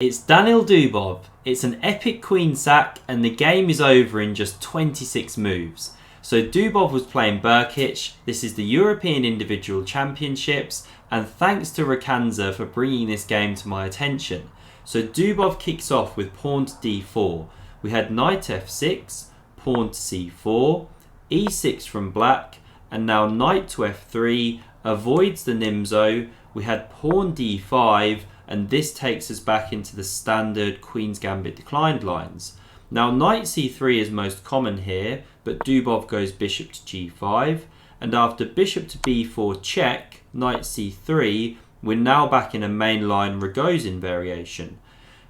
It's Daniil Dubov. It's an epic queen sack and the game is over in just 26 moves. So Dubov was playing Brkic. This is the European Individual Championships, and thanks to Rakanza for bringing this game to my attention. So Dubov kicks off with pawn to d4. We had knight f6, pawn to c4, e6 from black, and now knight to f3 avoids the Nimzo. We had pawn d5, and this takes us back into the standard Queen's Gambit declined lines. Now knight c3 is most common here, but Dubov goes bishop to g5, and after bishop to b4 check, knight c3, we're now back in a mainline Rogozin variation.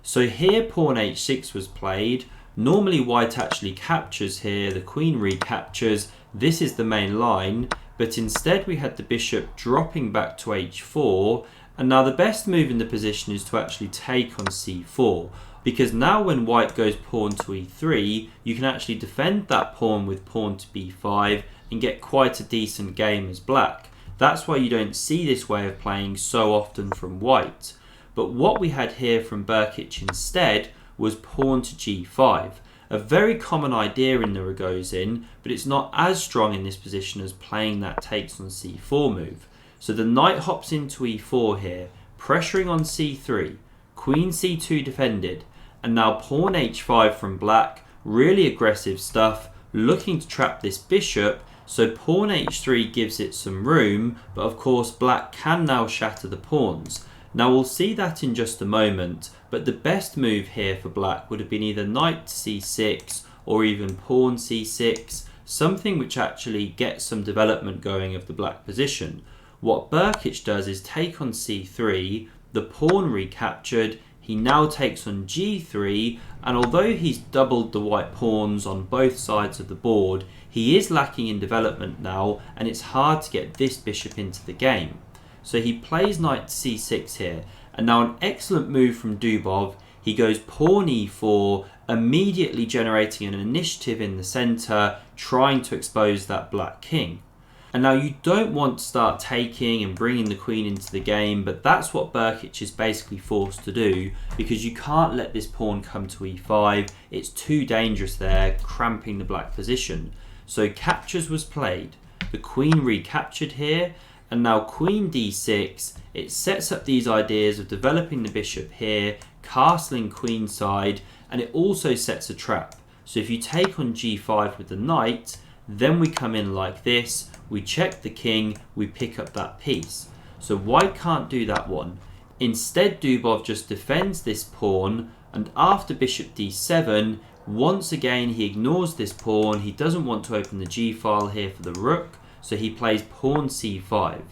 So here pawn h6 was played. Normally white actually captures here, the queen recaptures, this is the main line, but instead we had the bishop dropping back to h4, and now the best move in the position is to actually take on c4, because now when white goes pawn to e3, you can actually defend that pawn with pawn to b5 and get quite a decent game as black. That's why you don't see this way of playing so often from white. But what we had here from Brkic instead was pawn to g5. A very common idea in the Rogozin, but it's not as strong in this position as playing that takes on c4 move. So the knight hops into e4 here, pressuring on c3, queen c2 defended, and now pawn h5 from black, really aggressive stuff, looking to trap this bishop, so pawn h3 gives it some room, but of course black can now shatter the pawns. Now we'll see that in just a moment, but the best move here for black would have been either knight to c6 or even pawn c6, something which actually gets some development going of the black position. What Brkic does is take on c3, the pawn recaptured, he now takes on g3, and although he's doubled the white pawns on both sides of the board, he is lacking in development now, and it's hard to get this bishop into the game. So he plays knight to c6 here, and now an excellent move from Dubov. He goes pawn e4, immediately generating an initiative in the centre, trying to expose that black king. And now you don't want to start taking and bringing the queen into the game, but that's what Brkic is basically forced to do, because you can't let this pawn come to e5. It's too dangerous there, cramping the black position. So captures was played. The queen recaptured here, and now queen d6. It sets up these ideas of developing the bishop here, castling queenside, and it also sets a trap. So if you take on g5 with the knight, then we come in like this, we check the king, we pick up that piece. So white can't do that one. Instead, Dubov just defends this pawn, and after bishop d7, once again he ignores this pawn. He doesn't want to open the g-file here for the rook, so he plays pawn c5.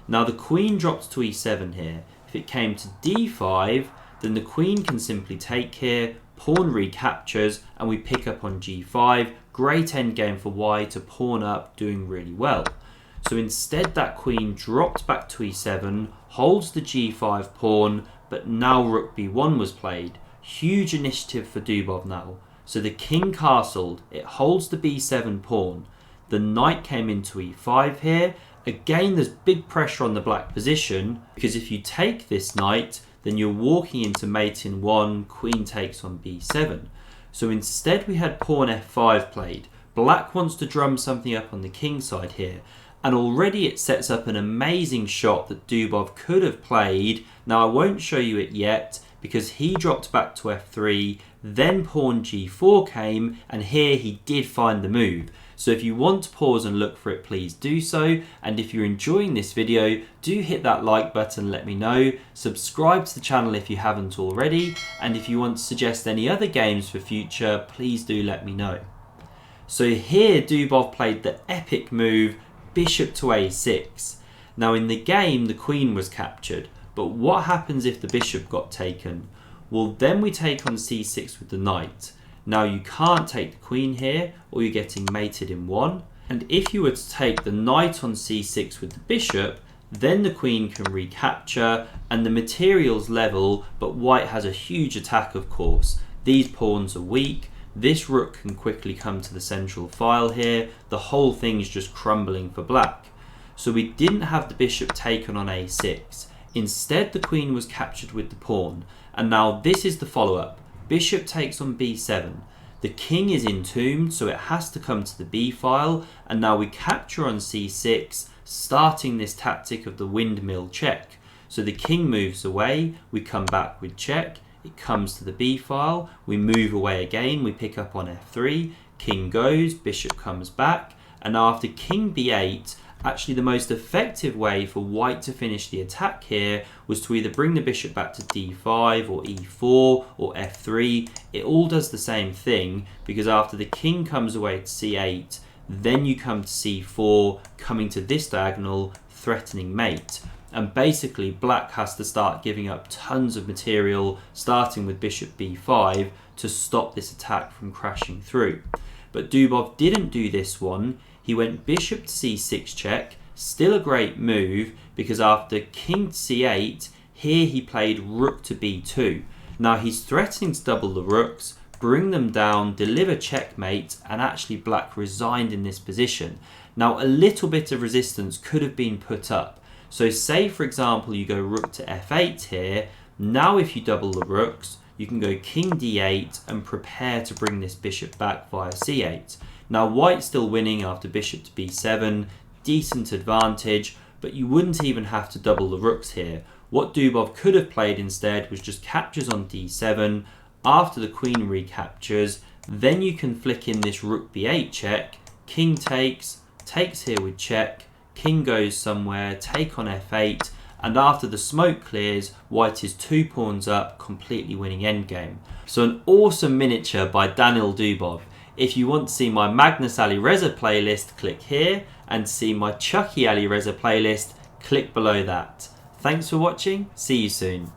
Now the queen drops to e7 here. If it came to d5, then the queen can simply take here, pawn recaptures, and we pick up on g5. Great endgame for white, to pawn up, doing really well. So instead that queen dropped back to e7, holds the g5 pawn, but now rook b1 was played. Huge initiative for Dubov now. So the king castled, it holds the b7 pawn. The knight came into e5 here. Again, there's big pressure on the black position, because if you take this knight, then you're walking into mate in 1, queen takes on b7. So instead we had pawn f5 played. Black wants to drum something up on the king side here, and already it sets up an amazing shot that Dubov could have played. Now I won't show you it yet, because he dropped back to f3, then pawn g4 came, and here he did find the move. So if you want to pause and look for it, please do so. And if you're enjoying this video, do hit that like button, let me know. Subscribe to the channel if you haven't already. And if you want to suggest any other games for future, please do let me know. So here Dubov played the epic move, bishop to a6. Now in the game, the queen was captured. But what happens if the bishop got taken? Well, then we take on c6 with the knight. Now you can't take the queen here, or you're getting mated in 1. And if you were to take the knight on c6 with the bishop, then the queen can recapture, and the material's level, but white has a huge attack of course. These pawns are weak, this rook can quickly come to the central file here, the whole thing's just crumbling for black. So we didn't have the bishop taken on a6. Instead, the queen was captured with the pawn, And now this is the follow-up. Bishop takes on b7. The king is entombed, so it has to come to the b file, and now we capture on c6, starting this tactic of the windmill check. So the king moves away, we come back with check, it comes to the b file, we move away again, we pick up on f3, king goes, bishop comes back, and after king b8, actually the most effective way for white to finish the attack here was to either bring the bishop back to d5 or e4 or f3. It all does the same thing, because after the king comes away to c8, then you come to c4, coming to this diagonal, threatening mate. And basically black has to start giving up tons of material, starting with bishop b5, to stop this attack from crashing through. But Dubov didn't do this one. He went bishop to c6 check, still a great move, because after king to c8, here he played rook to b2. Now he's threatening to double the rooks, bring them down, deliver checkmate, and actually black resigned in this position. Now a little bit of resistance could have been put up. So say for example you go rook to f8 here, now if you double the rooks, you can go king d8 and prepare to bring this bishop back via c8. Now white's still winning after bishop to b7, decent advantage, but you wouldn't even have to double the rooks here. What Dubov could have played instead was just captures on d7, after the queen recaptures, then you can flick in this rook b8 check, king takes here with check, king goes somewhere, take on f8, and after the smoke clears, white is 2 pawns up, completely winning endgame. So an awesome miniature by Daniil Dubov. If you want to see my Magnus Alireza playlist, click here, and to see my Chucky Alireza playlist, click below that. Thanks for watching, see you soon.